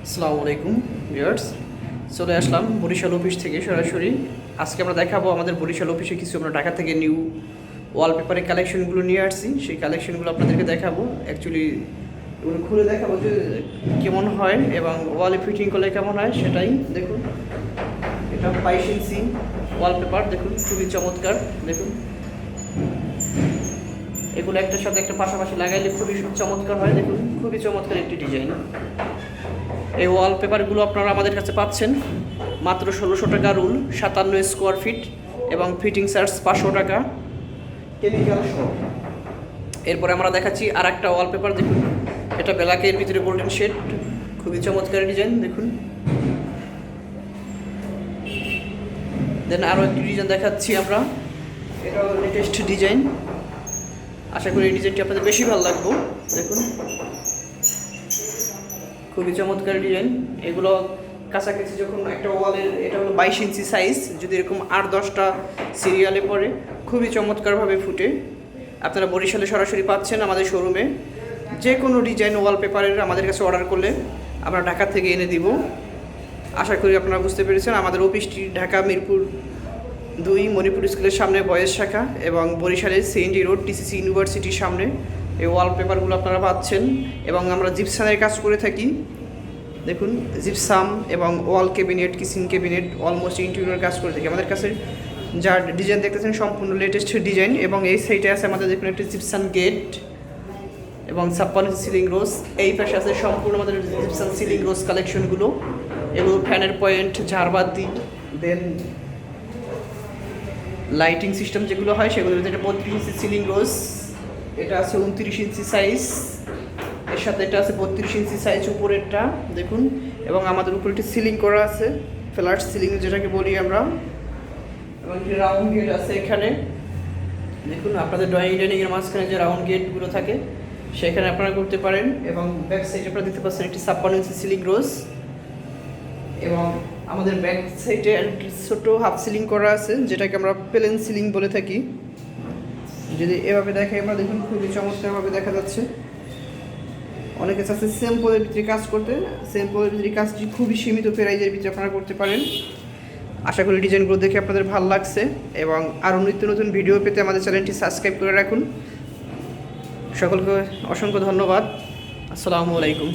আসসালামু আলাইকুম ভিউয়ার্স, চলে আসলাম বরিশাল অফিস থেকে সরাসরি। আজকে আমরা দেখাবো আমাদের বরিশাল অফিসে কিছু আমরা ঢাকা থেকে নিউ ওয়ালপেপারের কালেকশনগুলো নিয়ে আসছি। সেই কালেকশনগুলো আপনাদেরকে দেখাবো। অ্যাকচুয়ালি এগুলো খুলে দেখাবো যে কেমন হয় এবং ওয়ালে ফিটিং করলে কেমন হয় সেটাই দেখুন। এটা 22 ইঞ্চি ওয়ালপেপার, দেখুন খুবই চমৎকার। দেখুন এগুলো একটার সাথে একটা পাশাপাশি লাগাইলে খুবই চমৎকার হয়। দেখুন খুবই চমৎকার একটি ডিজাইন। এই ওয়ালপেপারগুলো আপনারা আমাদের কাছে পাচ্ছেন মাত্র 1600 টাকা রুল, 57 স্কোয়ার ফিট এবং ফিটিং চার্জ 500 টাকা কেমিক্যাল সহ। এরপরে আমরা দেখাচ্ছি আর একটা ওয়ালপেপার। দেখুন এটা ব্ল্যাকের ভিতরে গোল্ডেন শেড, খুবই চমৎকার ডিজাইন। দেখুন দেন আরও একটি ডিজাইন দেখাচ্ছি আমরা। এটাও লেটেস্ট ডিজাইন, আশা করি এই ডিজাইনটি আপনাদের বেশি ভালো লাগবে। দেখুন খুবই চমৎকার ডিজাইন। এগুলো কাছাকাছি যখন একটা ওয়ালের, এটা হলো 22 ইঞ্চি সাইজ, যদি এরকম 8-10টা সিরিয়ালে পড়ে খুবই চমৎকারভাবে ফুটে। আপনারা বরিশালে সরাসরি পাচ্ছেন আমাদের শোরুমে। যে কোনো ডিজাইন ওয়ালপেপারের আমাদের কাছে অর্ডার করলে আমরা ঢাকা থেকে এনে দিব। আশা করি আপনারা বুঝতে পেরেছেন। আমাদের অফিসটি ঢাকা মিরপুর 2 মণিপুর স্কুলের সামনে বয়েজ শাখা এবং বরিশালের সিএনডি রোড টিসিসি ইউনিভার্সিটির সামনে এই ওয়ালপেপারগুলো আপনারা পাচ্ছেন। এবং আমরা জিপসামের কাজ করে থাকি। দেখুন জিপসাম এবং ওয়াল cabinet, kitchen cabinet, almost interior কাজ করে থাকি। আমাদের কাছে যা ডিজাইন দেখতেছেন সম্পূর্ণ লেটেস্ট ডিজাইন। এবং এই সাইডে আছে আমাদের দেখুন একটি জিপসাম গেট এবং 56 সিলিং রোজ। এই পাশে আছে সম্পূর্ণ আমাদের জিপসাম সিলিং রোজ কালেকশনগুলো। এগুলো ফ্যানের পয়েন্ট, ঝাড়বাতি, দেন লাইটিং সিস্টেম যেগুলো হয় সেগুলোর ভিতরে 32 ইঞ্চি সিলিং রোজ। এটা আছে 29 ইঞ্চি সাইজ, এর সাথে এটা আছে 32 ইঞ্চি সাইজ উপরেরটা। দেখুন এবং আমাদের উপরে একটি সিলিং করা আছে, ফ্ল্যাট সিলিং যেটাকে বলি আমরা। এবং একটি রাউন্ড গেট আছে এখানে। দেখুন আপনাদের ড্রয়িং ডাইনিংয়ের মাঝখানে যে রাউন্ড গেটগুলো থাকে সেখানে আপনারা করতে পারেন। এবং ব্যাক সাইডে আপনারা দিতে পারছেন একটি 56 ইঞ্চি সিলিং রোজ। এবং আমাদের ব্যাক সাইডে একটি ছোটো হাফ সিলিং করা আছে, যেটাকে আমরা প্লেন সিলিং বলে থাকি। যদি এভাবে দেখাই আমরা, দেখুন খুবই চমৎকারভাবে দেখা যাচ্ছে। অনেকে চাচ্ছে স্যাম্পলের ভিতরে কাজ করতে, স্যাম্পলের ভিতরে কাজটি খুবই সীমিত প্রাইজের ভিতরে আপনারা করতে পারেন। আশা করি ডিজাইনগুলো দেখে আপনাদের ভালো লাগছে। এবং আরও নিত্য নতুন ভিডিও পেতে আমাদের চ্যানেলটি সাবস্ক্রাইব করে রাখুন। সকলকে অসংখ্য ধন্যবাদ। আসসালামু আলাইকুম।